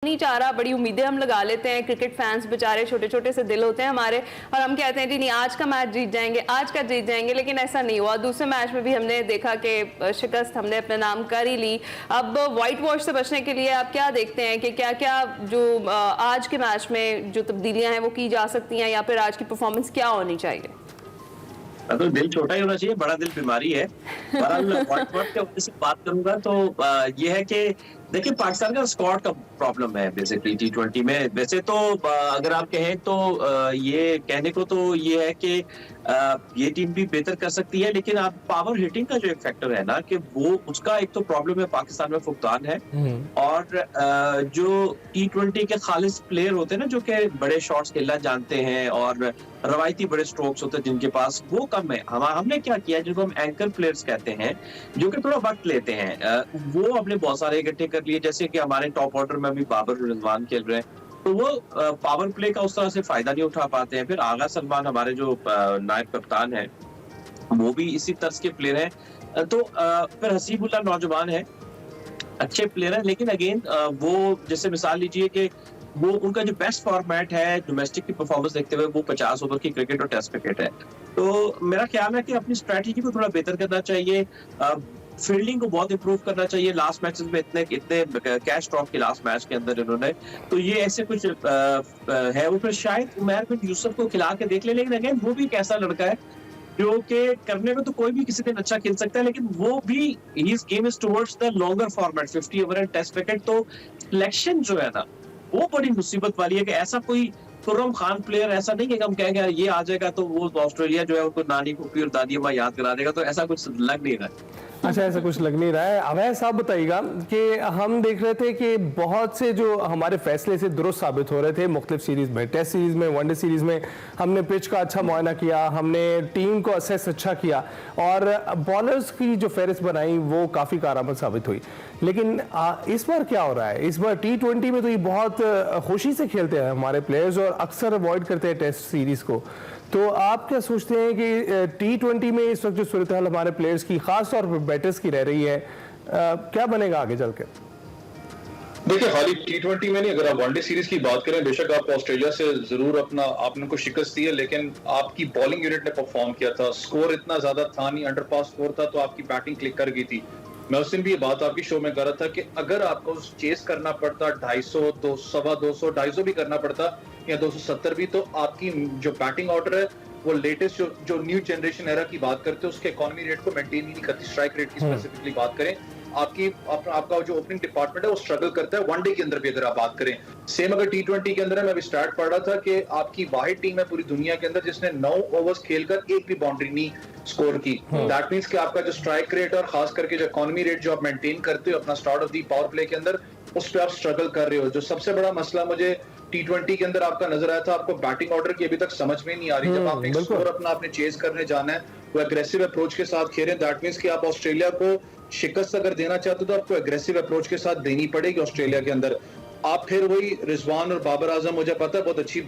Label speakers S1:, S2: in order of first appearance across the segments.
S1: नहीं चाह रहा, बड़ी उम्मीदें हम लगा लेते हैं, क्रिकेट फैंस बेचारे छोटे छोटे से दिल होते हैं हमारे, और हम कहते हैं जी नहीं आज का मैच जीत जाएंगे, आज का जीत जाएंगे, लेकिन ऐसा नहीं हुआ। दूसरे मैच में भी हमने देखा कि शिकस्त हमने अपने नाम कर ही ली। अब व्हाइट वॉश से बचने के लिए आप क्या देखते हैं कि क्या क्या जो आज के मैच में जो तब्दीलियां हैं वो की जा सकती हैं, या फिर आज की परफॉर्मेंस क्या होनी चाहिए?
S2: तो दिल छोटा ही होना चाहिए, बड़ा दिल बीमारी है। बहरहाल व्हाइट वॉश के ऊपर से बात करूंगा तो ये है कि देखिए पाकिस्तान का स्क्वाड का प्रॉब्लम है बेसिकली T20 में। वैसे तो अगर आप कहें तो ये कहने को तो ये है कि ये टीम भी बेहतर कर सकती है, लेकिन आप पावर हिटिंग का जो एक फैक्टर है ना कि वो उसका एक तो प्रॉब्लम है, पाकिस्तान में फुकदान है। और जो T20 के खालिस प्लेयर होते हैं ना जो कि बड़े शॉट्स खेलना जानते हैं और रवायती बड़े स्ट्रोक्स होते हैं जिनके पास, वो कम है। हमने क्या किया, जिनको हम एंकर प्लेयर्स कहते हैं जो कि थोड़ा वक्त लेते हैं, वो हमने बहुत सारे इकट्ठे कर लिए। जैसे कि हमारे टॉप ऑर्डर में अभी बाबर रिजवान खेल रहे हैं, तो वो पावर प्ले का उस तरह से फायदा नहीं उठा पाते हैं। फिर आगा सलमान हमारे जो नायब कप्तान है वो भी इसी तर्ज के प्लेयर हैं। तो फिर हसीबुल्लाह नौजवान है, अच्छे प्लेयर है, लेकिन अगेन वो जैसे मिसाल लीजिए कि वो उनका जो बेस्ट फॉर्मेट है डोमेस्टिक की परफॉर्मेंस देखते हुए वो 50 ओवर की क्रिकेट और टेस्ट क्रिकेट है। तो मेरा ख्याल है कि अपनी स्ट्रेटजी को थोड़ा बेहतर करना चाहिए, फील्डिंग को बहुत इंप्रूव करना चाहिए। लास्ट मैचेस में इतने कैश ड्रॉप के लास्ट मैच के अंदर इन्होंने, तो ये ऐसे कुछ है। वो फिर शायद उमर बिन यूसुफ को खिला के देख ले, लेकिन अगेन वो भी एक ऐसा लड़का है जो कि करने में तो कोई भी किसी दिन अच्छा खेल सकता है, लेकिन वो भी his game is towards the longer format 50 over and test cricket. तो सिलेक्शन जो है ना वो बड़ी मुसीबत वाली है कि ऐसा कोई खुर्रम खान प्लेयर ऐसा नहीं है कि हम कहेंगे ये आ जाएगा तो वो ऑस्ट्रेलिया जो है उनको नानी फूफी और दादी अम्मा याद करा देगा, तो ऐसा कुछ लग नहीं रहा है।
S3: अच्छा, ऐसा कुछ लग नहीं रहा है। अवैध साहब बताइएगा कि हम देख रहे थे कि बहुत से जो हमारे फैसले से दुरुस्त साबित हो रहे थे मुख्तलिफ सीरीज में, टेस्ट सीरीज में, वनडे सीरीज में हमने पिच का अच्छा मुआयना किया, हमने टीम को असेस अच्छा किया और बॉलर्स की जो फहरिस्त बनाई वो काफ़ी कारआमद साबित हुई। लेकिन इस बार क्या हो रहा है? इस बार T20 में तो ये बहुत खुशी से खेलते हैं हमारे प्लेयर्स और अक्सर अवॉइड करते हैं टेस्ट सीरीज को। तो आप क्या सोचते हैं कि T20 में इस वक्त जो सूरत हाल हमारे प्लेयर्स की खास तौर पर बैटर्स की रह रही है, क्या बनेगा आगे चल के?
S4: देखिए खाली T20 में नहीं, अगर आप वनडे सीरीज की बात करें, बेशक आप ऑस्ट्रेलिया से जरूर आपने को शिकस्त दी है, लेकिन आपकी बॉलिंग यूनिट ने परफॉर्म किया था। स्कोर इतना ज्यादा था नहीं, अंडर पास स्कोर था, तो आपकी बैटिंग क्लिक कर गई थी। मैं उस दिन भी ये बात आपकी शो में कर रहा था कि अगर आपको चेस करना पड़ता 250, 200, 250 भी करना पड़ता या 270 भी, तो आपकी जो बैटिंग ऑर्डर है वो लेटेस्ट जो न्यू जनरेशन एरा की बात करते हैं उसके इकोनॉमी रेट को मेंटेन ही नहीं करती। स्ट्राइक रेट की स्पेसिफिकली बात करें, आपका जो ओपनिंग डिपार्टमेंट है वो स्ट्रगल करता है। वनडे के अंदर भी अगर आप बात करें, सेम अगर T20 के अंदर है, मैं अभी स्टार्ट पढ़ रहा था कि आपकी वाहिद टीम है पूरी दुनिया के अंदर जिसने 9 ओवर्स खेलकर एक भी बाउंड्री नहीं स्कोर की। दैट मींस कि आपका जो स्ट्राइक रेट और खास करके जो इकोनॉमी रेट जो आप मेंटेन करते हो अपना start of the power play के अंदर, उस पर आप स्ट्रगल कर रहे हो। जो सबसे बड़ा मसला मुझे T20 के अंदर आपका नजर आया था, आपको बैटिंग ऑर्डर की अभी तक समझ में नहीं आ रही। जब आपने स्कोर अपना आपने चेज करने जाना है, वो एग्रेसिव अप्रोच के साथ खेलें। दैट मींस कि आप ऑस्ट्रेलिया को शिकस्त अगर देना चाहते हो तो आपको एग्रेसिव अप्रोच के साथ देनी पड़ेगी ऑस्ट्रेलिया के अंदर। आप फिर वही रिजवान और बाबर आजम, मुझे पता है बहुत अच्छी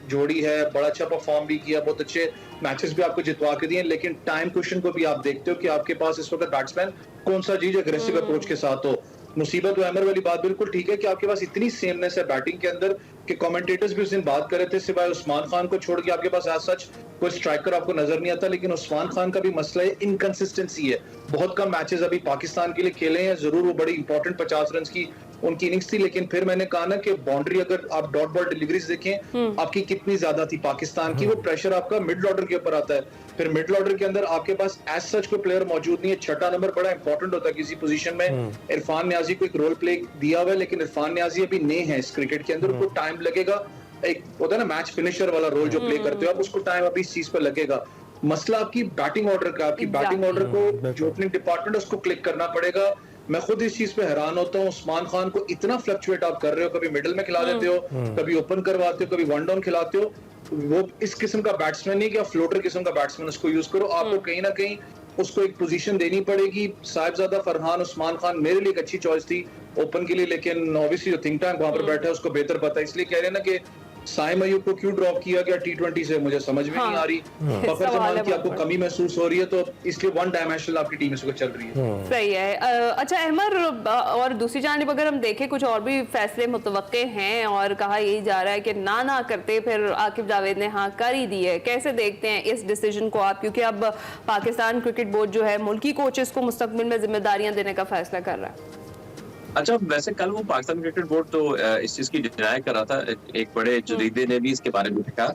S4: जोड़ी है, बड़ा अच्छा परफॉर्म भी किया, बहुत अच्छे मैचेस भी आपको जितवा के दिए, लेकिन टाइम क्वेश्चन को भी आप देखते हो कि आपके पास इस वक्त बैट्समैन कौन सा जी जो एग्रेसिव अप्रोच के साथ हो। मुसीबत अमर वाली बात बिल्कुल ठीक है कि आपके पास इतनी सेमनेस है बैटिंग के अंदर कि कमेंटेटर्स भी उस दिन बात कर रहे थे, सिवाय उस्मान खान को छोड़ के आपके पास आज सच कोई स्ट्राइकर आपको नजर नहीं आता। लेकिन उस्मान खान का भी मसला है, इनकंसिस्टेंसी है। बहुत कम मैचेस अभी पाकिस्तान के लिए खेले हैं, जरूर वो बड़ी इंपॉर्टेंट 50 रन की उनकी इनिंग्स थी, लेकिन फिर मैंने कहा ना कि बाउंड्री अगर आप डॉट बॉल डिलीवरीज देखें आपकी कितनी ज्यादा थी पाकिस्तान की, वो प्रेशर आपका मिडिल ऑर्डर के ऊपर आता है। फिर मिडिल ऑर्डर के अंदर आपके पास एज सच कोई प्लेयर मौजूद नहीं है। छठा नंबर बड़ा इंपॉर्टेंट होता है किसी पोजीशन में। इरफान न्याजी को एक रोल प्ले दिया हुआ है, लेकिन इरफान न्याजी अभी नए हैं इस क्रिकेट के अंदर, उनको टाइम लगेगा। एक होता है ना मैच फिनिशर वाला रोल जो प्ले करते हो आप, उसको टाइम अभी इस चीज पर लगेगा। मसला आपकी बैटिंग ऑर्डर का, आपकी बैटिंग ऑर्डर को जो ओपनिंग डिपार्टमेंट है उसको क्लिक करना पड़ेगा। मैं खुद इस चीज पे हैरान होता हूँ, उस्मान खान को इतना फ्लक्चुएट आप कर रहे हो, कभी मिडिल में खिला देते हो, कभी ओपन करवाते हो, कभी वन डाउन खिलाते हो। वो इस किस्म का बैट्समैन नहीं कि आप फ्लोटर किस्म का बैट्समैन उसको यूज करो। आपको कहीं ना कहीं उसको एक पोजीशन देनी पड़ेगी। साहिबजादा फरहान उस्मान खान मेरे लिए एक अच्छी चॉइस थी ओपन के लिए, लेकिन ऑब्वियसली जो थिंक टैंक वहां पर बैठा है उसको बेहतर पता है, इसलिए कह रहे हैं ना कि साइम अयूब को क्यों ड्रॉप किया गया T20 से, मुझे समझ में नहीं आ रही। फखर जमान की आपको कमी महसूस हो रही है, तो इसलिए वन डायमेंशनल आपकी टीम इस वक्त चल रही है।
S1: सही है। अच्छा अहमर, और दूसरी जानिब अगर हम देखें कुछ और भी फैसले मुतवक्के हैं और कहा यही जा रहा है कि ना करते फिर आकिब जावेद ने हाँ कर ही दी है, कैसे देखते हैं इस डिसीजन को आप? क्योंकि अब पाकिस्तान क्रिकेट बोर्ड जो है मुल्की कोचेस को मुस्तकबिल में जिम्मेदारियां देने का फैसला कर रहा है।
S2: अच्छा, वैसे कल वो पाकिस्तान क्रिकेट बोर्ड तो इस चीज की डिनाई कर रहा था, एक बड़े जरीदे ने भी इसके बारे में लिखा,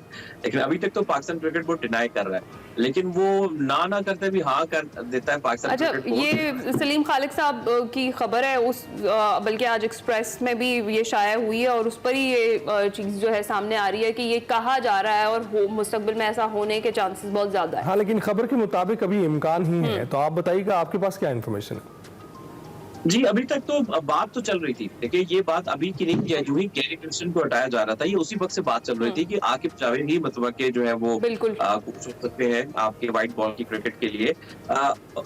S2: लेकिन अभी तक तो पाकिस्तान क्रिकेट बोर्ड डिनाई कर रहा है, लेकिन वो ना करते भी हाँ कर देता है पाकिस्तान
S1: अच्छा,
S2: क्रिकेट बोर्ड।
S1: ये सलीम खालिक साहब की खबर है, उस बल्कि आज एक्सप्रेस में भी ये शाया हुई है और उस पर ही ये चीज जो है सामने आ रही है कि ये कहा जा रहा है और मुस्तकबिल में ऐसा होने के चांसेस बहुत ज्यादा है।
S3: हाँ, लेकिन खबर के मुताबिक अभी इम्कान ही है, तो आप बताइएगा आपके पास क्या इन्फॉर्मेशन है?
S2: जी, अभी तक तो बात तो चल रही थी, देखिए ये बात अभी की नहीं है, जो ही गैरी क्रिस्टन को हटाया जा रहा था, ये उसी वक्त से बात चल रही थी कि आकिब जावेद ही मतलब के जो है वो
S1: बिल्कुल
S2: कोच हो सकते हैं आपके व्हाइट बॉल की क्रिकेट के लिए।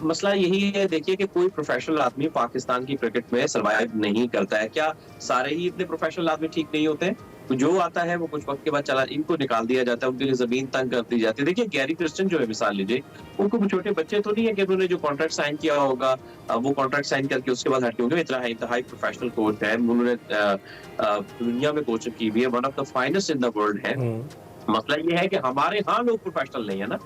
S2: मसला यही है, देखिए कि कोई प्रोफेशनल आदमी पाकिस्तान की क्रिकेट में सर्वाइव नहीं करता है। क्या सारे ही इतने प्रोफेशनल आदमी ठीक नहीं होते हैं? तो जो आता है वो कुछ वक्त के बाद चला, इनको निकाल दिया जाता है, उनके लिए जमीन तंग कर दी जाती है। देखिए गैरी क्रिस्टन जो है, मिसाल लीजिए, उनको छोटे बच्चे तो नहीं है कि उन्होंने जो कॉन्ट्रैक्ट साइन किया होगा वो कॉन्ट्रैक्ट साइन करके उसके बाद हट होंगे। इतना हाई प्रोफेशनल कोच है, उन्होंने दुनिया में कोचिंग की हुई है, one of the finest in the world है। मसला ये है कि हमारे यहाँ लोग प्रोफेशनल नहीं है ना,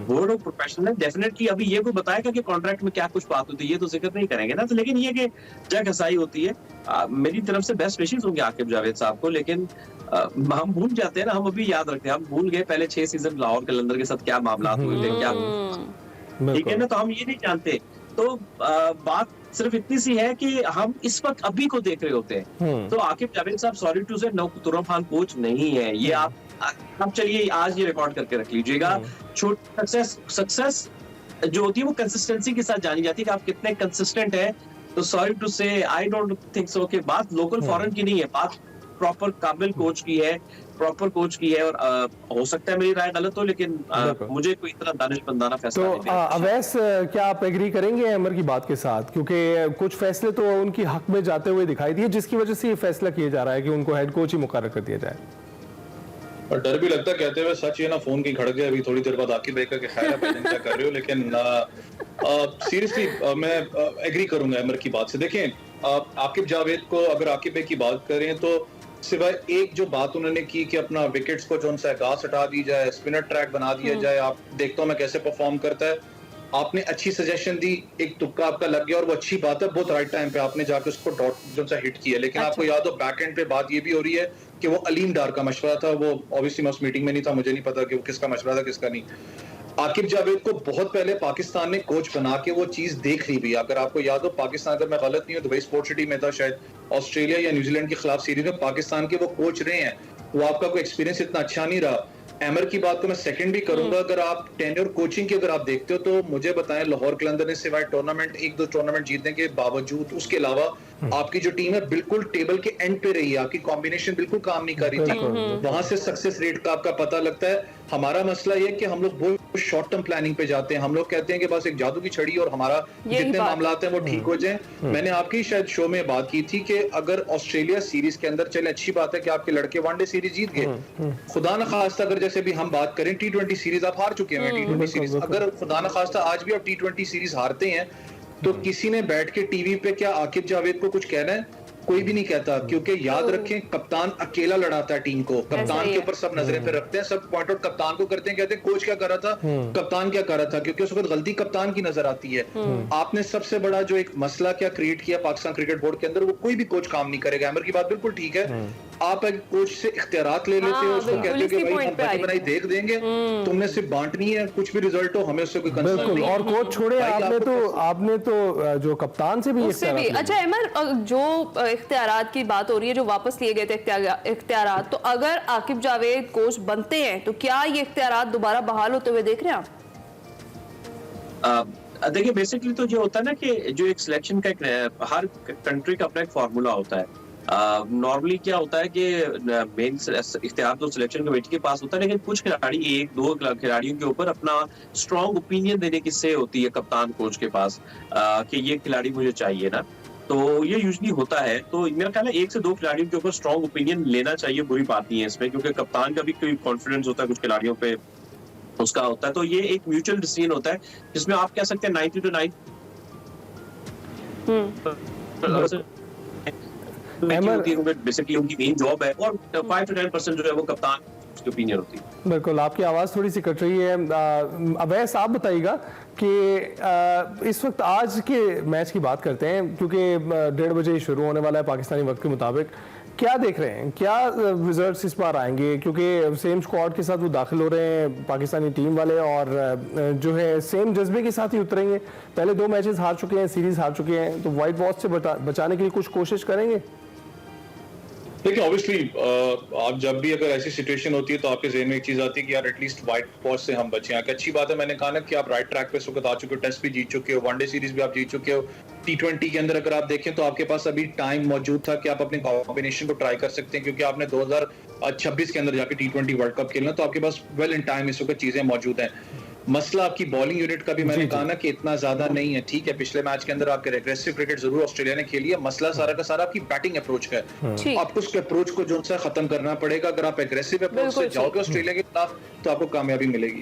S2: वो लोग प्रोफेशनल है। डेफिनेटली अभी ये कोई बताएगा कि कॉन्ट्रैक्ट में क्या कुछ बात होती है, ये तो जिक्र नहीं करेंगे ना, तो लेकिन ये कि जग हसाई होती है। मेरी तरफ से बेस्ट विशेस होंगे आकिब जावेद साहब को, लेकिन हम भूल जाते हैं ना, हम अभी याद रखते हैं, हम भूल गए पहले 6 सीजन लाहौर कलंदर के साथ क्या मामला हुए थे, क्या ठीक है ना, तो हम ये नहीं जानते। तो बात सिर्फ इतनी सी है कि हम इस वक्त अभी को देख रहे होते हैं। तो आकिब जावेद साहब सॉरी टू से तुरम खान कोच नहीं है, ये आप चलिए आज ये रिकॉर्ड करके रख लीजिएगा। छोटी सक्सेस जो होती है वो कंसिस्टेंसी के साथ जानी जाती है कि आप कितने कंसिस्टेंट है। तो सॉरी टू से आई डोंट थिंक सो कि बात लोकल फॉरेन की नहीं है, बात प्रॉपर काबिल कोच की है, प्रॉपर कोच की है। और हो सकता है मेरी राय गलत हो, लेकिन मुझे कोई इतना दानिशमंदाना फैसला नहीं
S3: तो अवैस, क्या आप एग्री करेंगे अमर की बात के साथ? क्योंकि कुछ फैसले तो उनकी हक में जाते हुए दिखाई दिए, जिसकी वजह से ये फैसला किया जा रहा है कि उनको हेड कोच ही मुकर्रर कर दिया जाए।
S4: और डर भी लगता है कहते हुए, सच ये ना फोन की खड़क गया अभी थोड़ी देर बाद आकिब भाई का कि खैर आप क्या कर रहे हो, लेकिन सीरियसली मैं एग्री करूंगा अमर की बात से। देखें आकिब जावेद को अगर आकिब भाई की बात करें तो सिवाय एक जो बात उन्होंने की कि अपना विकेट्स को जो उनसे घास हटा दी जाए, स्पिनर ट्रैक बना दिया जाए, आप देखता हूं मैं कैसे परफॉर्म करता है, आपने अच्छी सजेशन दी, एक तुक्का आपका लग गया और वो अच्छी बात है, बहुत राइट टाइम पे आपने जाके उसको डॉट जो सा हिट किया। लेकिन आपको याद हो बैक एंड पे बात ये भी हो रही है कि वो अलीम डार का मशवरा था, वो ऑब्वियसली मैं उस मीटिंग में नहीं था, मुझे नहीं पता कि वो किसका मशवरा था किसका नहीं। आकिब जावेद को बहुत पहले पाकिस्तान ने कोच बना के वो चीज देख ली भी। अगर आपको याद हो पाकिस्तान, अगर मैं गलत नहीं हूं, दुबई स्पोर्ट्स सिटी में था शायद, ऑस्ट्रेलिया या न्यूजीलैंड के खिलाफ सीरीज में पाकिस्तान के वो कोच रहे हैं, वो आपका कोई एक्सपीरियंस इतना अच्छा नहीं रहा। एमर की बात को मैं सेकंड भी करूंगा, अगर आप टेन्योर कोचिंग की अगर आप देखते हो तो मुझे बताएं लाहौर कलंदर ने सिवाय टूर्नामेंट 1-2 टूर्नामेंट जीतने के बावजूद उसके अलावा आपकी जो टीम है बिल्कुल टेबल के एंड पे रही है, आपकी कॉम्बिनेशन बिल्कुल काम नहीं कर रही थी। वहां से सक्सेस रेट का आपका पता लगता है। हमारा मसला ये कि हम लोग बहुत शॉर्ट टर्म प्लानिंग पे जाते हैं, हम लोग कहते हैं कि बस एक जादू की छड़ी और हमारा जितने मामला हैं वो ठीक हो जाए। मैंने आपकी शायद शो में बात की थी कि अगर ऑस्ट्रेलिया सीरीज के अंदर चले, अच्छी बात है कि आपके लड़के वनडे सीरीज जीत गए, खुदा न खास्ता अगर जैसे भी हम बात करें T20 सीरीज आप हार चुके हैं, T20 सीरीज अगर खुदा न खास्ता आज भी आप T20 सीरीज हारते हैं तो किसी ने बैठ के टीवी पे क्या आकिब जावेद को कुछ कहना है? कोई भी नहीं कहता, क्योंकि याद रखें कप्तान अकेला लड़ाता है टीम को, कप्तान के ऊपर सब नजरें पे रखते हैं, सब पॉइंट आउट कप्तान को करते हैं, कहते हैं कोच क्या कर रहा था, कप्तान क्या कर रहा था, क्योंकि उस वक्त गलती कप्तान की नजर आती है। आपने सबसे बड़ा जो एक मसला क्या क्रिएट किया पाकिस्तान क्रिकेट बोर्ड के अंदर, वो कोई भी कोच काम नहीं करेगा। अमर की बात बिल्कुल ठीक है, आप एक कोच से इख्तियारात ले लेते हो, उसको कहते हो कि भाई हम बनी बनाई देख देंगे, तुमने सिर्फ बांटनी है, कुछ भी रिजल्ट हो हमें उससे कोई कंसर्न नहीं।
S3: और कोच छोड़े, आपने तो जो कप्तान से भी
S1: अच्छा अमर, जो इख्तियारात की बात हो रही है, जो वापस लिए गए थे इख्तियारात, तो अगर आकिब जावेद कोच बनते हैं तो क्या ये इख्तियारात दोबारा बहाल होते हुए देख रहे हैं आप?
S2: देखिए बेसिकली तो जो होता है ना कि जो एक सिलेक्शन का हर कंट्री का अपना एक फार्मूला होता है। नॉर्मली क्या होता है कि मेन इख्तियार तो सिलेक्शन कमेटी के पास होता है, लेकिन कुछ खिलाड़ी 1-2 खिलाड़ियों के ऊपर अपना स्ट्रॉन्ग ओपिनियन देने की से होती है कप्तान कोच के पास कि ये खिलाड़ी मुझे चाहिए ना। तो ये यूजली होता है। तो मेरा ख्याल है 1 से 2 खिलाड़ियों के ऊपर स्ट्रॉन्ग ओपिनियन लेना चाहिए, बुरी बात नहीं है इसमें, क्योंकि कप्तान का भी कोई कॉन्फिडेंस होता है कुछ खिलाड़ियों पे उसका होता है। तो ये एक म्यूचुअल डिसीजन होता है जिसमें आप कह सकते हैं 90 to 9 बेसिकली उनकी मेन जॉब है, और 5 to 10% जो है वो कप्तान की ओपिनियन होती है।
S3: बिल्कुल, आपकी आवाज़ थोड़ी सी कट रही है। अवैस, आप बताइएगा कि इस वक्त आज के मैच की बात करते हैं, क्योंकि 1:30 बजे शुरू होने वाला है पाकिस्तानी वक्त के मुताबिक। क्या देख रहे हैं, क्या रिजल्ट्स इस बार आएंगे, क्योंकि सेम स्क्वाड के साथ वो दाखिल हो रहे हैं पाकिस्तानी टीम वाले, और जो है सेम जज्बे के साथ ही उतरेंगे। पहले 2 मैचेस हार चुके हैं, सीरीज हार चुके हैं, तो व्हाइट वॉश से बचाने के लिए कुछ कोशिश करेंगे।
S4: देखिए ऑब्वियसली आप जब भी अगर ऐसी सिचुएशन होती है तो आपके ज़हन में एक चीज आती है कि यार एटलीस्ट व्हाइट वॉश से हम बचे हैं। कि अच्छी बात है, मैंने कहा ना कि आप राइट ट्रैक पे इस वक्त आ चुके हो, टेस्ट भी जीत चुके हो, वनडे सीरीज भी आप जीत चुके हो, T20 के अंदर अगर आप देखें तो आपके पास अभी टाइम मौजूद था कि आप अपने कॉम्बिनेशन को ट्राई कर सकते हैं, क्योंकि आपने 2026 के अंदर जाके T20 वर्ल्ड कप खेलना, तो आपके पास वेल इन टाइम इस वक्त चीजें मौजूद हैं। मसला आपकी बॉलिंग यूनिट का भी मैंने कहा ना कि इतना ज्यादा नहीं है। ठीक है, पिछले मैच के अंदर आपके एग्रेसिव क्रिकेट जरूर ऑस्ट्रेलिया ने खेली है, मसला सारा का सारा आपकी बैटिंग अप्रोच का है। आपको उसके अप्रोच को जो सा खत्म करना पड़ेगा। अगर आप एग्रेसिव अप्रोच से जाओगे ऑस्ट्रेलिया के खिलाफ तो आपको कामयाबी मिलेगी।